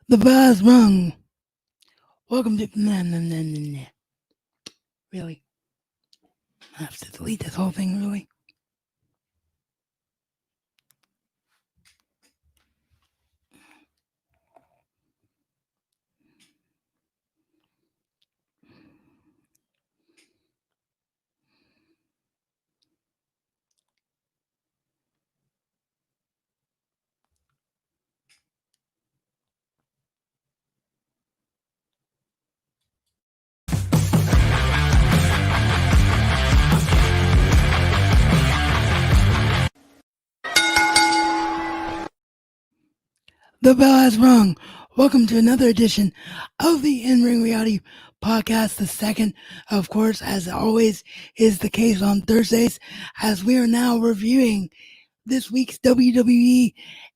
The bell's rung. Welcome to. Nah. Really? I have to delete this whole thing, really? The bell has rung. Welcome to another edition of the In Ring Reality Podcast. The second, of course, as always, is the case on Thursdays, as we are now reviewing this week's WWE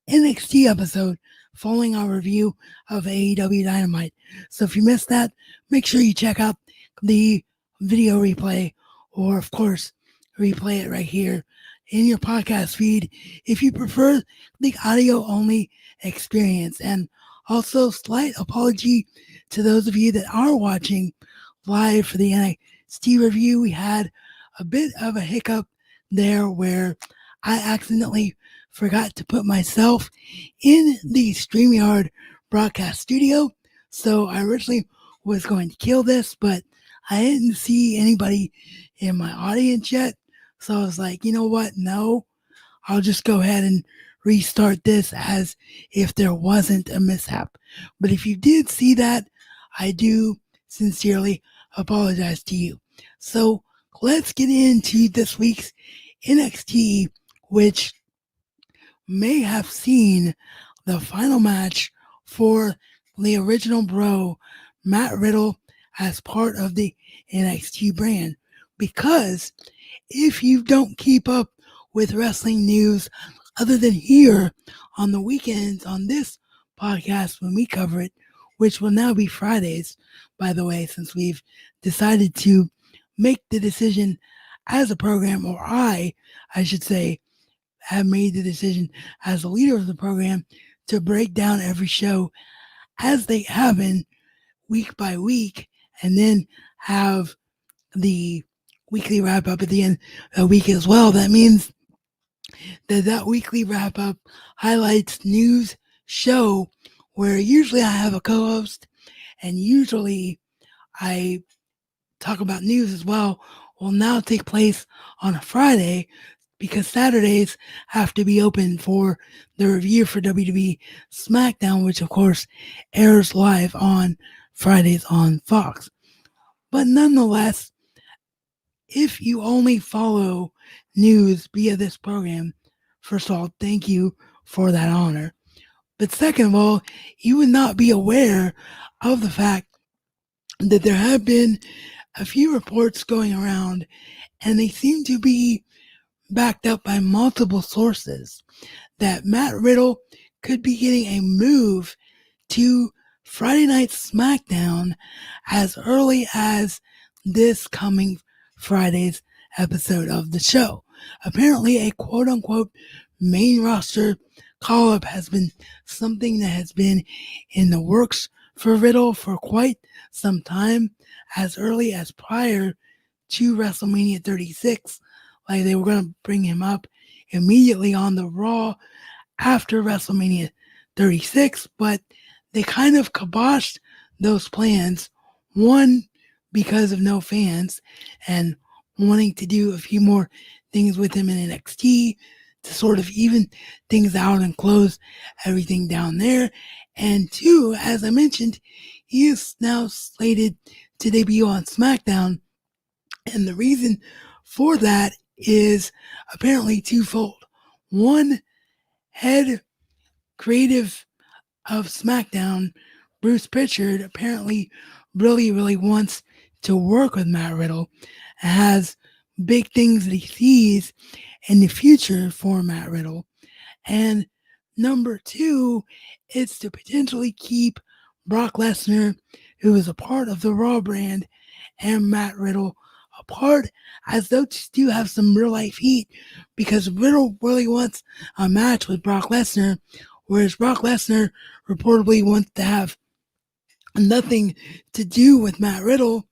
NXT episode following our review of AEW Dynamite. So if you missed that, make sure you check out the video replay, or of course, replay it right here in your podcast feed if you prefer the audio only experience. And also, slight apology to those of you that are watching live for the NXT review. We had a bit of a hiccup there where I accidentally forgot to put myself in the StreamYard broadcast studio. So I originally was going to kill this, but I didn't see anybody in my audience yet. So I was like, you know what? No, I'll just go ahead and restart this as if there wasn't a mishap. But if you did see that, I do sincerely apologize to you. So let's get into this week's NXT, which may have seen the final match for the original bro, Matt Riddle, as part of the NXT brand. Because if you don't keep up with wrestling news other than here on the weekends on this podcast when we cover it, which will now be Fridays, by the way, since we've decided to make the decision as a program, or I should say, have made the decision as a leader of the program to break down every show as they happen week by week, and then have the weekly wrap up at the end of the week as well. That means that weekly wrap up highlights news show where usually I have a co-host and usually I talk about news as well, will now take place on a Friday because Saturdays have to be open for the review for WWE SmackDown, which of course airs live on Fridays on Fox. But nonetheless, if you only follow news via this program, first of all, thank you for that honor. But second of all, you would not be aware of the fact that there have been a few reports going around, and they seem to be backed up by multiple sources, that Matt Riddle could be getting a move to Friday Night SmackDown as early as this coming Friday's episode of the show. Apparently, a quote unquote main roster call up has been something that has been in the works for Riddle for quite some time, as early as prior to WrestleMania 36. Like they were going to bring him up immediately on the Raw after WrestleMania 36, but they kind of kiboshed those plans. One, because of no fans and wanting to do a few more things with him in NXT to sort of even things out and close everything down there. And two, as I mentioned, he is now slated to debut on SmackDown. And the reason for that is apparently twofold. One, head creative of SmackDown, Bruce Pritchard, apparently really wants to work with Matt Riddle and has big things that he sees in the future for Matt Riddle. And number two, it's to potentially keep Brock Lesnar, who is a part of the Raw brand, and Matt Riddle apart, as those do have some real life heat, because Riddle really wants a match with Brock Lesnar, whereas Brock Lesnar reportedly wants to have nothing to do with Matt Riddle,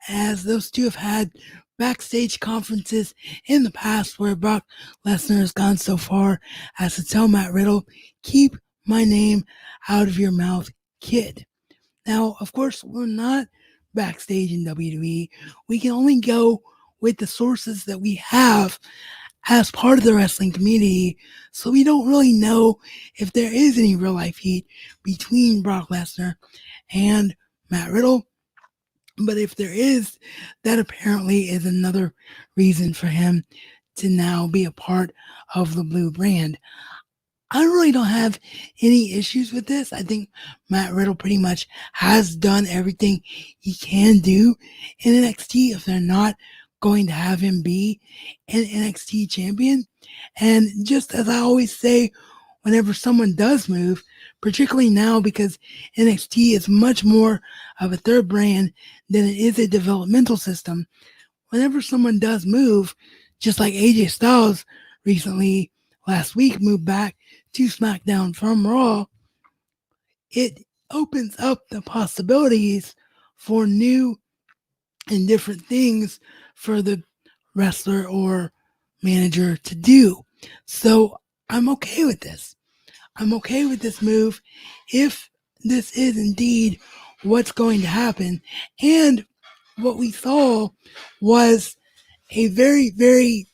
as those two have had backstage conferences in the past where Brock Lesnar has gone so far as to tell Matt Riddle, keep my name out of your mouth, kid. Now, of course, we're not backstage in WWE. We can only go with the sources that we have as part of the wrestling community, so we don't really know if there is any real life heat between Brock Lesnar and Matt Riddle. But if there is, that apparently is another reason for him to now be a part of the Blue brand. I really don't have any issues with this. I think Matt Riddle pretty much has done everything he can do in NXT if they're not going to have him be an NXT champion. And just as I always say, whenever someone does move, particularly now because NXT is much more of a third brand than it is a developmental system, whenever someone does move, just like AJ Styles recently last week moved back to SmackDown from Raw, it opens up the possibilities for new and different things for the wrestler or manager to do. So I'm okay with this. I'm okay with this move if this is indeed what's going to happen. And what we saw was a very, very,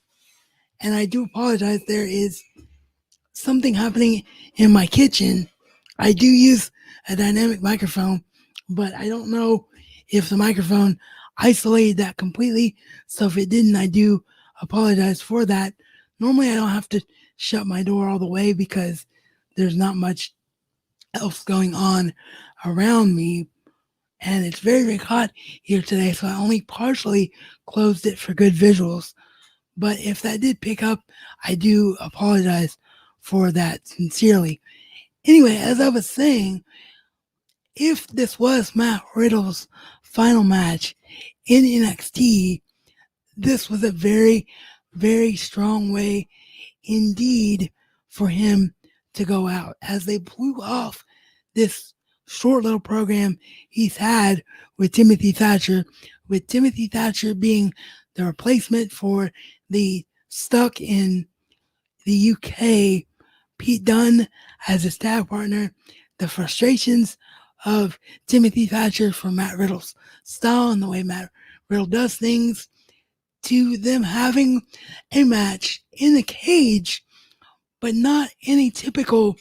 and I do apologize, there is something happening in my kitchen. I do use a dynamic microphone, but I don't know if the microphone isolated that completely. So if it didn't, I do apologize for that. Normally, I don't have to shut my door all the way because there's not much else going on around me. And it's very, very hot here today, so I only partially closed it for good visuals. But if that did pick up, I do apologize for that sincerely. Anyway, as I was saying, if this was Matt Riddle's final match in NXT, this was a very, very strong way indeed for him to go out, as they blew off this short little program he's had with Timothy Thatcher, with Timothy Thatcher being the replacement for the stuck in the UK Pete Dunne as his tag partner, the frustrations of Timothy Thatcher for Matt Riddle's style and the way Matt Riddle does things, to them having a match in a cage, but not in a typical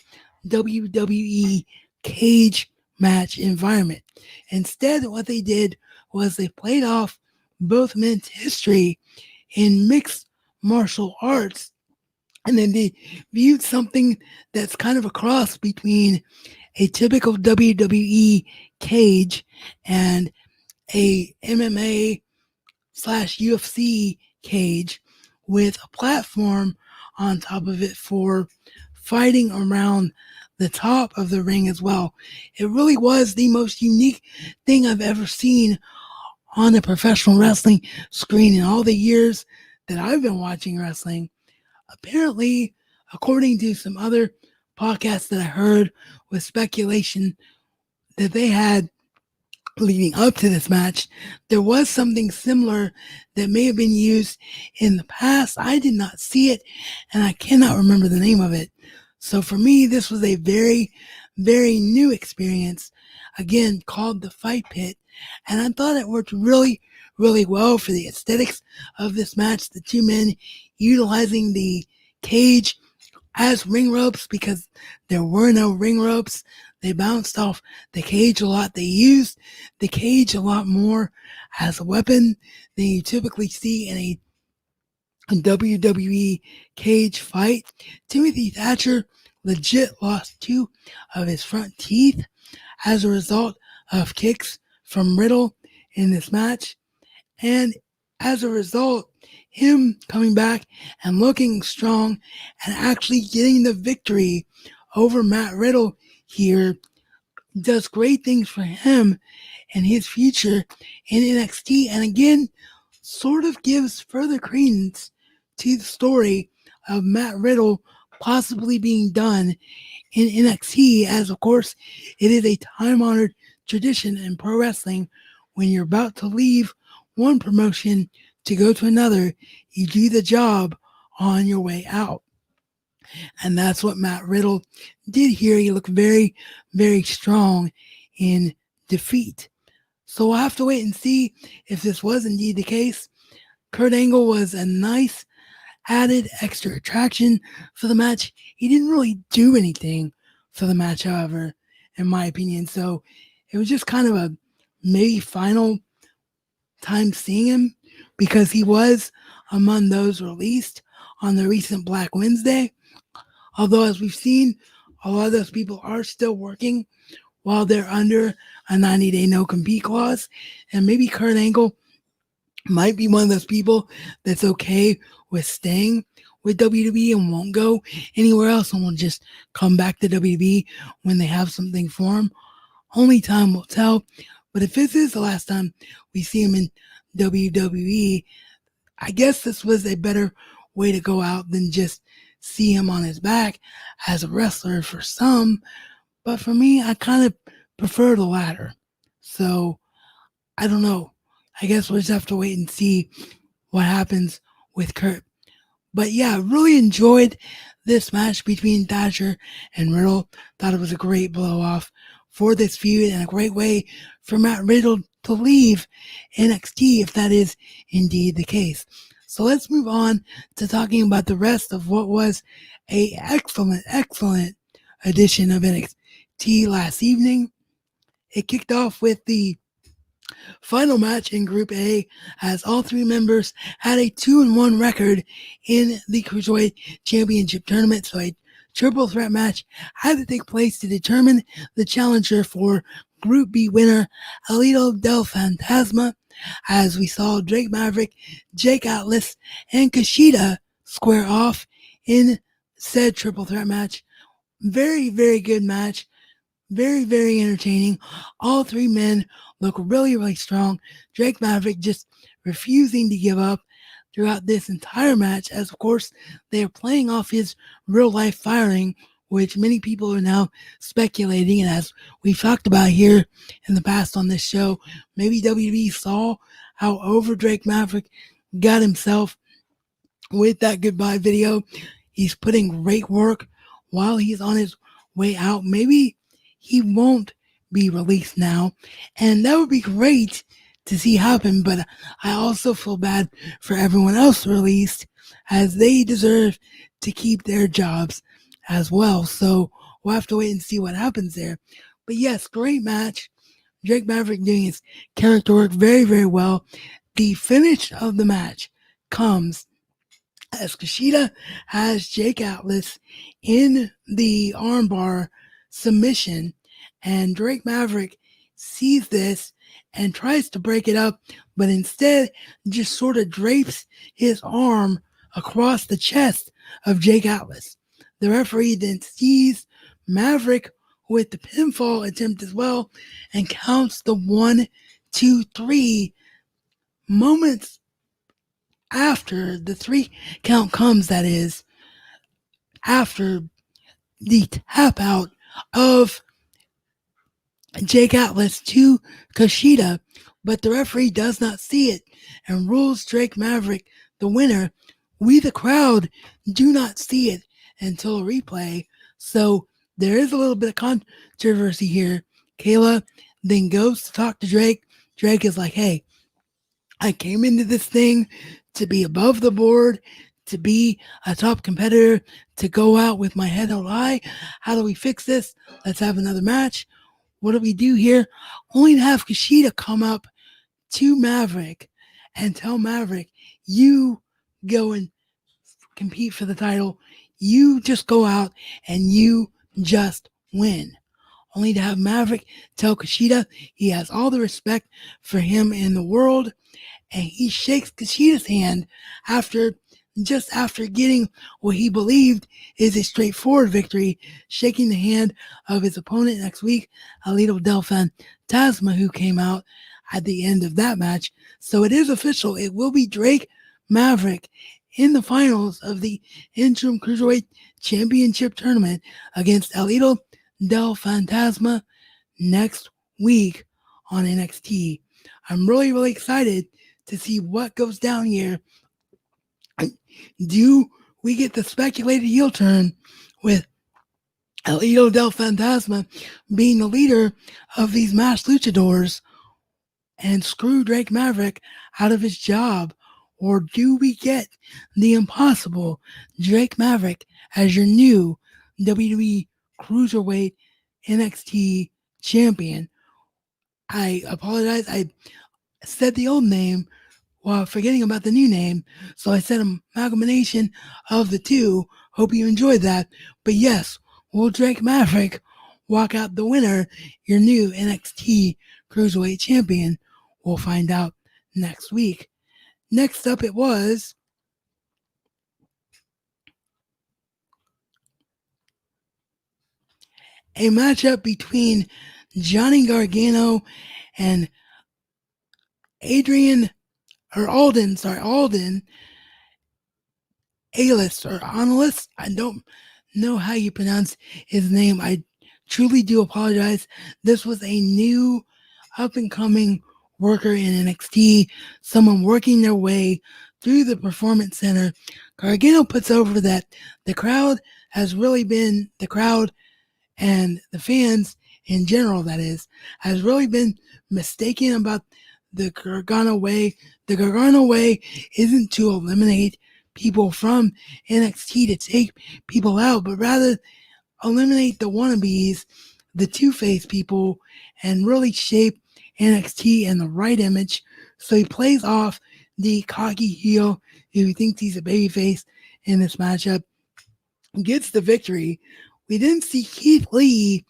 WWE cage match environment. Instead, what they did was they played off both men's history in mixed martial arts, and then they viewed something that's kind of a cross between a typical WWE cage and a MMA slash UFC cage with a platform on top of it for fighting around the top of the ring as well. It really was the most unique thing I've ever seen on a professional wrestling screen in all the years that I've been watching wrestling. Apparently, according to some other podcasts that I heard with speculation that they had leading up to this match, there was something similar that may have been used in the past. I did not see it, and I cannot remember the name of it. So for me, this was a very, very new experience, again, called the Fight Pit, and I thought it worked really, really well for the aesthetics of this match. The two men utilizing the cage as ring ropes because there were no ring ropes. They bounced off the cage a lot. They used the cage a lot more as a weapon than you typically see in a WWE cage fight. Timothy Thatcher legit lost two of his front teeth as a result of kicks from Riddle in this match. And as a result, him coming back and looking strong and actually getting the victory over Matt Riddle here does great things for him and his future in NXT. And again, sort of gives further credence to the story of Matt Riddle possibly being done in NXT, as of course it is a time honored tradition in pro wrestling. When you're about to leave one promotion to go to another, you do the job on your way out. And that's what Matt Riddle did here. He looked very, very strong in defeat. So we'll have to wait and see if this was indeed the case. Kurt Angle was a nice added extra attraction for the match. He didn't really do anything for the match, however, in my opinion. So it was just kind of a maybe final time seeing him because he was among those released on the recent Black Wednesday. Although, as we've seen, a lot of those people are still working while they're under a 90-day no-compete clause. And maybe Kurt Angle might be one of those people that's okay with staying with WWE and won't go anywhere else and will just come back to WWE when they have something for him. Only time will tell. But if this is the last time we see him in WWE, I guess this was a better way to go out than just see him on his back as a wrestler for some. But for me, I kind of prefer the latter. So I don't know. I guess we'll just have to wait and see what happens with Kurt. But yeah, really enjoyed this match between Thatcher and Riddle. Thought it was a great blow off for this feud and a great way for Matt Riddle to leave NXT if that is indeed the case. So let's move on to talking about the rest of what was a excellent edition of NXT last evening. It kicked off with the final match in Group A, as all three members had a 2-1 record in the Cruiserweight Championship tournament. So a triple threat match had to take place to determine the challenger for Group B winner Alito del Fantasma, as we saw Drake Maverick, Jake Atlas, and Kushida square off in said triple threat match. Very, very good match. Very, very entertaining. All three men look really, really strong. Drake Maverick just refusing to give up throughout this entire match, as of course they are playing off his real life firing, which many people are now speculating. And as we've talked about here in the past on this show, maybe WWE saw how over Drake Maverick got himself with that goodbye video. He's putting great work while he's on his way out. Maybe he won't be released now, and that would be great to see happen, but I also feel bad for everyone else released, as they deserve to keep their jobs as well. So we'll have to wait and see what happens there. But yes, great match. Drake Maverick doing his character work very, very well. The finish of the match comes as Kushida has Jake Atlas in the armbar submission, and Drake Maverick sees this and tries to break it up, but instead just sort of drapes his arm across the chest of Jake Atlas. The referee then sees Maverick with the pinfall attempt as well and counts the 1, 2, 3 moments after the 3 count comes, that is, after the tap out of Jake Atlas to Kushida, but the referee does not see it and rules Drake Maverick the winner. We, the crowd, do not see it until a replay, so there is a little bit of controversy here. Kayla then goes to talk to Drake. Drake is like, hey, I came into this thing to be above the board, to be a top competitor, to go out with my head held high. How do we fix this? Let's have another match. What do we do here? Only to have Kushida come up to Maverick and tell Maverick, you go and compete for the title. You just go out and you just win. Only to have Maverick tell Kushida he has all the respect for him in the world, and he shakes Kushida's hand after getting what he believed is a straightforward victory, shaking the hand of his opponent next week, Alito del Fantasma, who came out at the end of that match. So it is official. It will be Drake Maverick in the finals of the interim cruiserweight championship tournament against El Idol del Fantasma next week on NXT. I'm really excited to see what goes down here. Do we get the speculated heel turn with El Idol del Fantasma being the leader of these masked luchadors and screw Drake Maverick out of his job? Or do we get the impossible Drake Maverick as your new WWE Cruiserweight NXT champion? I apologize. I said the old name while forgetting about the new name, so I said amalgamation of the two. Hope you enjoyed that. But yes, will Drake Maverick walk out the winner, your new NXT Cruiserweight champion? We'll find out next week. Next up, it was a matchup between Johnny Gargano and Alden A-list or Analyst. I don't know how you pronounce his name. I truly do apologize. This was a new up and coming worker in NXT, someone working their way through the Performance Center. Gargano puts over that the crowd has really been, the crowd and the fans in general, that is, has really been mistaken about the Gargano way. The Gargano way isn't to eliminate people from NXT to take people out, but rather eliminate the wannabes, the two-faced people, and really shape NXT in the right image. So he plays off the cocky heel who thinks he's a babyface in this matchup, gets the victory. We didn't see Keith Lee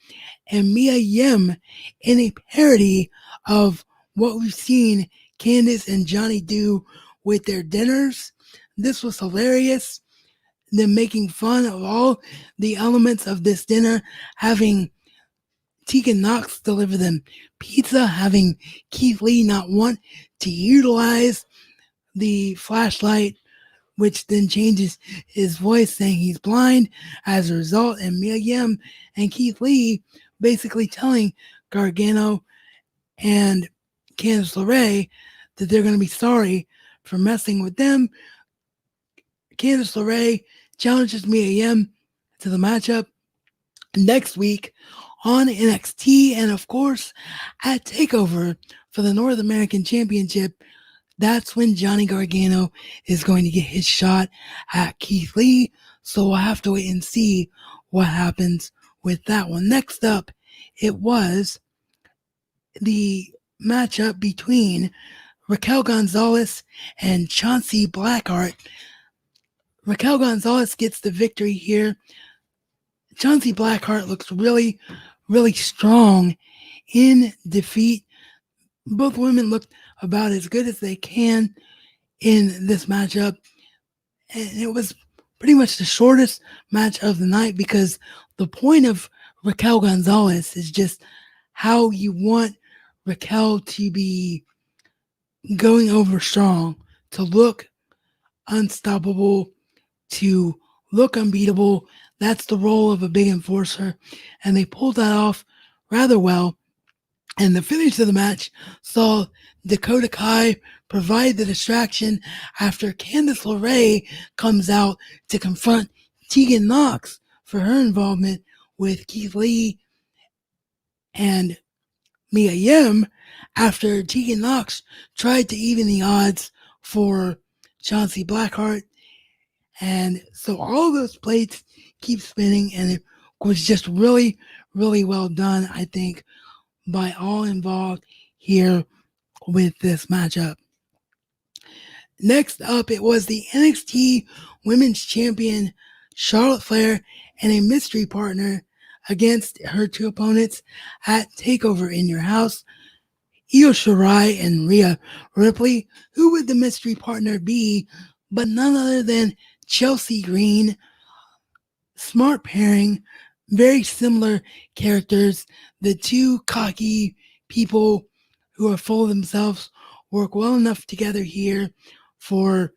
and Mia Yim in a parody of what we've seen Candice and Johnny do with their dinners. This was hilarious. Them making fun of all the elements of this dinner, having Tegan Knox deliver them pizza, having Keith Lee not want to utilize the flashlight, which then changes his voice saying he's blind as a result, and Mia Yim and Keith Lee basically telling Gargano and Candice LeRae that they're going to be sorry for messing with them. Candice LeRae challenges Mia Yim to the matchup next week on NXT, and of course at TakeOver for the North American Championship. That's when Johnny Gargano is going to get his shot at Keith Lee. So we'll have to wait and see what happens with that one. Next up, it was the matchup between Raquel Gonzalez and Chauncey Blackheart. Raquel Gonzalez gets the victory here. Chauncey Blackheart looks really strong in defeat. Both women looked about as good as they can in this matchup. And it was pretty much the shortest match of the night because the point of Raquel Gonzalez is just how you want Raquel to be going over strong, to look unstoppable, to look unbeatable. That's the role of a big enforcer. And they pulled that off rather well. And the finish of the match saw Dakota Kai provide the distraction after Candice LeRae comes out to confront Tegan Knox for her involvement with Keith Lee and Mia Yim after Tegan Knox tried to even the odds for Chauncey Blackheart. And so all those plates keep spinning, and it was just really well done, I think, by all involved here with this matchup. Next up, it was the NXT Women's Champion Charlotte Flair and a mystery partner against her two opponents at TakeOver in Your House, Io Shirai and Rhea Ripley. Who would the mystery partner be but none other than Chelsea Green? Smart pairing, very similar characters. The two cocky people who are full of themselves work well enough together here for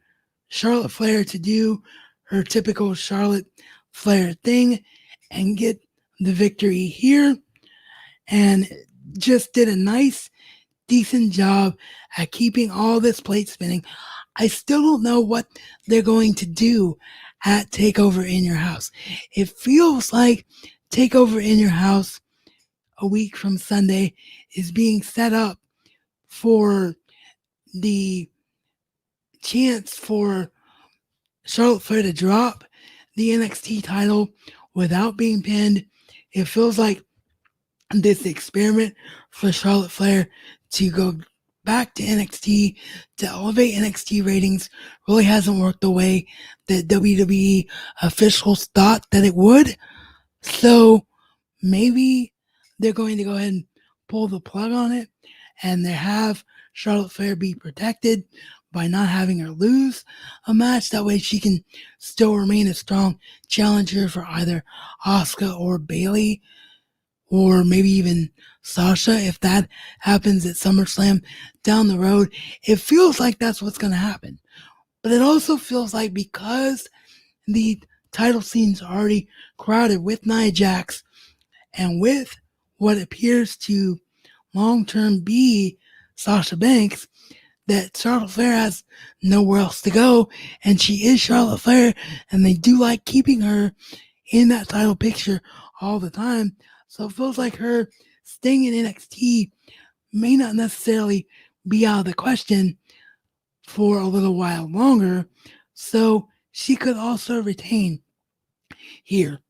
Charlotte Flair to do her typical Charlotte Flair thing and get the victory here, and just did a nice, decent job at keeping all this plate spinning. I still don't know what they're going to do at Takeover in Your House. It feels like Takeover in Your House a week from Sunday is being set up for the chance for Charlotte Flair to drop the NXT title without being pinned. It feels like this experiment for Charlotte Flair to go back to NXT to elevate NXT ratings really hasn't worked the way that WWE officials thought that it would. So maybe they're going to go ahead and pull the plug on it and they have Charlotte Flair be protected by not having her lose a match. That way she can still remain a strong challenger for either Asuka or Bayley, or maybe even Sasha if that happens at SummerSlam down the road. It feels like that's what's going to happen. But it also feels like because the title scene's already crowded with Nia Jax and with what appears to long term be Sasha Banks, that Charlotte Flair has nowhere else to go, and she is Charlotte Flair, and they do like keeping her in that title picture all the time. So it feels like her staying in NXT may not necessarily be out of the question for a little while longer. So she could also retain here.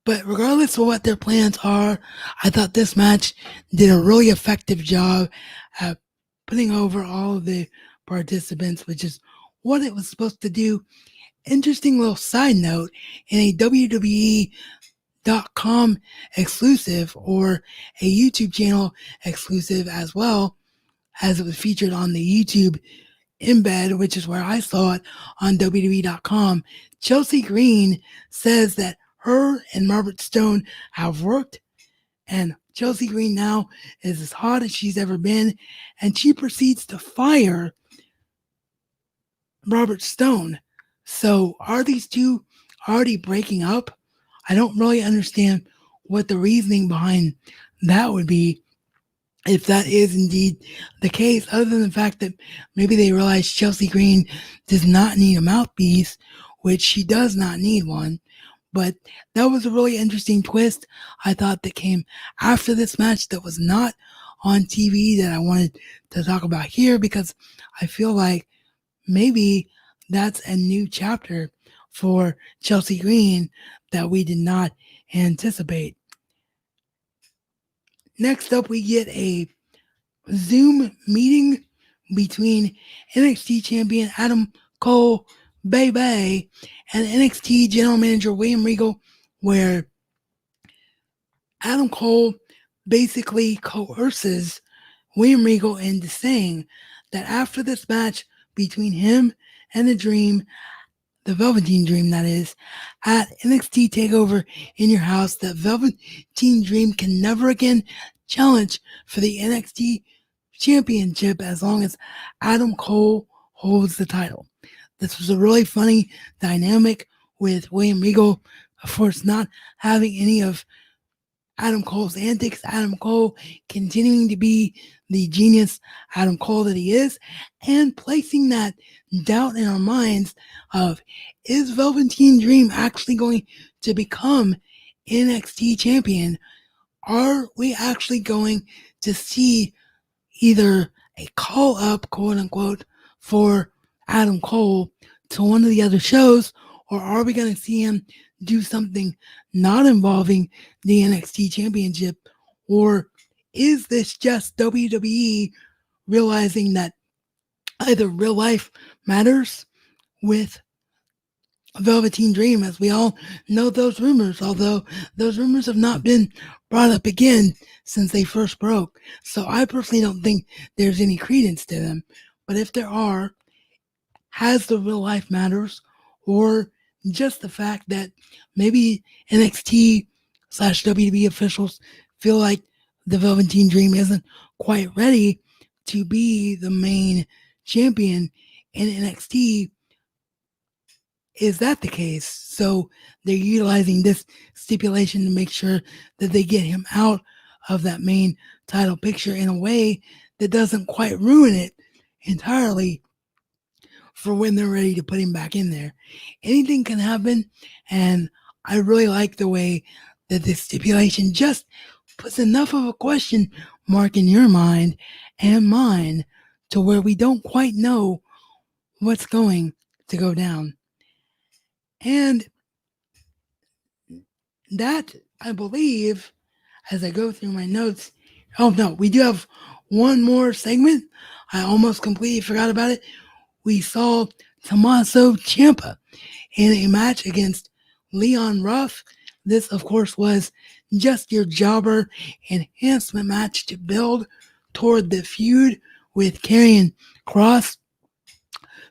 But regardless of what their plans are, I thought this match did a really effective job at putting over all of the participants, which is what it was supposed to do. Interesting little side note, in a WWE.com exclusive or a YouTube channel exclusive as well, as it was featured on the YouTube embed, which is where I saw it on WWE.com. Chelsea Green says that her and Robert Stone have worked, and Chelsea Green now is as hot as she's ever been, and she proceeds to fire Robert Stone. So are these two already breaking up? I don't really understand what the reasoning behind that would be, if that is indeed the case, other than the fact that maybe they realize Chelsea Green does not need a mouthpiece, which she does not need one. But that was a really interesting twist, I thought, that came after this match that was not on TV that I wanted to talk about here, because I feel like maybe that's a new chapter for Chelsea Green that we did not anticipate. Next up, we get a Zoom meeting between NXT champion Adam Cole, Bay, and NXT general manager William Regal, where Adam Cole basically coerces William Regal into saying that after this match between him and the Dream, the Velveteen Dream, that is, at NXT TakeOver in Your House, that Velveteen Dream can never again challenge for the NXT Championship as long as Adam Cole holds the title. This was a really funny dynamic with William Regal, of course, not having any of Adam Cole's antics, Adam Cole continuing to be the genius Adam Cole that he is, and placing that doubt in our minds of, is Velveteen Dream actually going to become NXT champion? Are we actually going to see either a call up, quote unquote, for Adam Cole to one of the other shows, or are we going to see him do something not involving the NXT championship? Or is this just WWE realizing that either real life matters with Velveteen Dream, as we all know those rumors, although those rumors have not been brought up again since they first broke. So I personally don't think there's any credence to them. But if there are, has the real life matters, or just the fact that maybe NXT / WWE officials feel like the Velveteen Dream isn't quite ready to be the main champion in NXT, Is that the case? So they're utilizing this stipulation to make sure that they get him out of that main title picture in a way that doesn't quite ruin it entirely for when they're ready to put him back in there. Anything can happen, and I really like the way that this stipulation just puts enough of a question mark in your mind and mine to where we don't quite know what's going to go down. And that, I believe, as I go through my notes, oh no, we do have one more segment. I almost completely forgot about it. We saw Tommaso Ciampa in a match against Leon Ruff. This, of course, was just your jobber enhancement match to build toward the feud with Karrion Kross.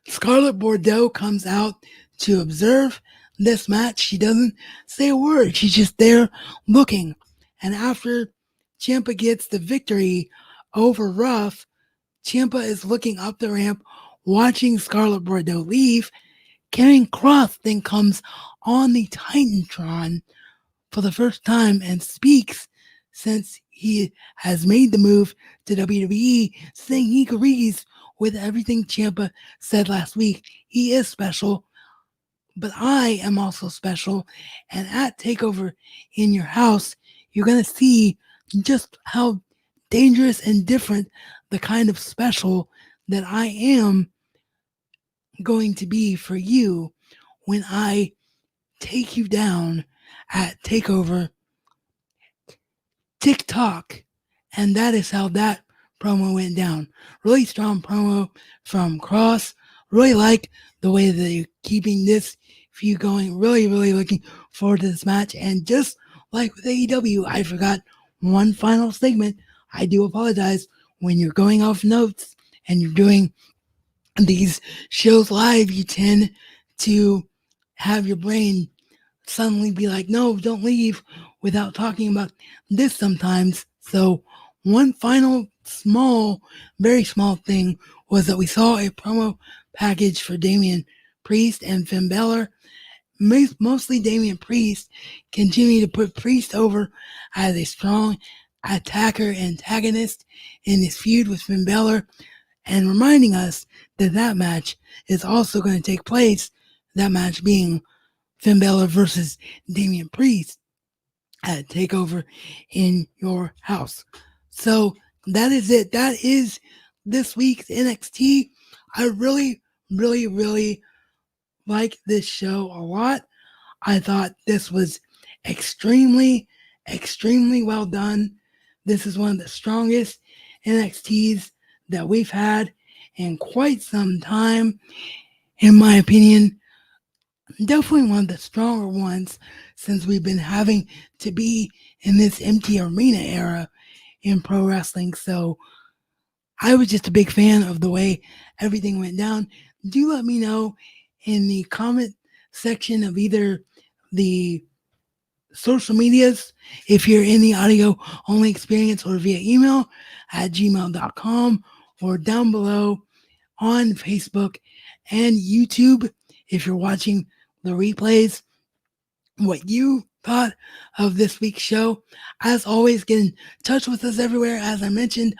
Scarlett Bordeaux comes out to observe this match. She doesn't say a word. She's just there looking. And after Ciampa gets the victory over Ruff, Ciampa is looking up the ramp, watching Scarlett Bordeaux leave. Karrion Kross then comes on the Titantron for the first time and speaks since he has made the move to WWE, saying he agrees with everything Ciampa said last week. He is special, but I am also special. And at TakeOver in your house, you're going to see just how dangerous and different the kind of special that I am going to be for you when I take you down at TakeOver TikTok. And that is how that promo went down. Really strong promo from Kross. Really like the way that they're keeping this feud going. Really, really looking forward to this match. And just like with AEW, I forgot one final segment. I do apologize. When you're going off notes and you're doing these shows live, you tend to have your brain suddenly be like, no, don't leave without talking about this sometimes. So, one final small, very small thing was that we saw a promo package for Damian Priest and Finn Balor. Mostly Damian Priest continue to put Priest over as a strong attacker antagonist in this feud with Finn Balor, and reminding us that that match is also going to take place, that match being Finn Balor versus Damian Priest at TakeOver in your house. So that is it. That is this week's NXT. I really, really, really like this show a lot. I thought this was extremely, extremely well done. This is one of the strongest NXTs that we've had in quite some time, in my opinion. Definitely one of the stronger ones since we've been having to be in this empty arena era in pro wrestling. So I was just a big fan of the way everything went down. Do let me know in the comment section of either the social medias if you're in the audio only experience, or via email at gmail.com, or down below on Facebook and YouTube if you're watching the replays, what you thought of this week's show. As always, get in touch with us everywhere, as I mentioned,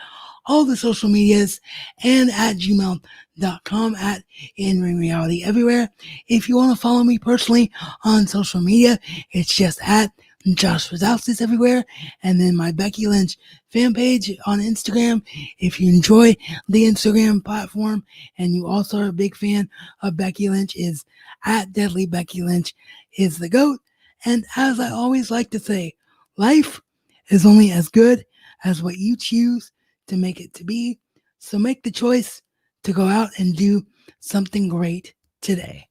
all the social medias, and at gmail.com at In Ring Reality everywhere. If you want to follow me personally on social media, it's just at Josh Rosowskis everywhere, and then my Becky Lynch fan page on Instagram. If you enjoy the Instagram platform and you also are a big fan of Becky Lynch, is at Deadly Becky Lynch is the GOAT. And as I always like to say, life is only as good as what you choose to make it to be. So make the choice to go out and do something great today.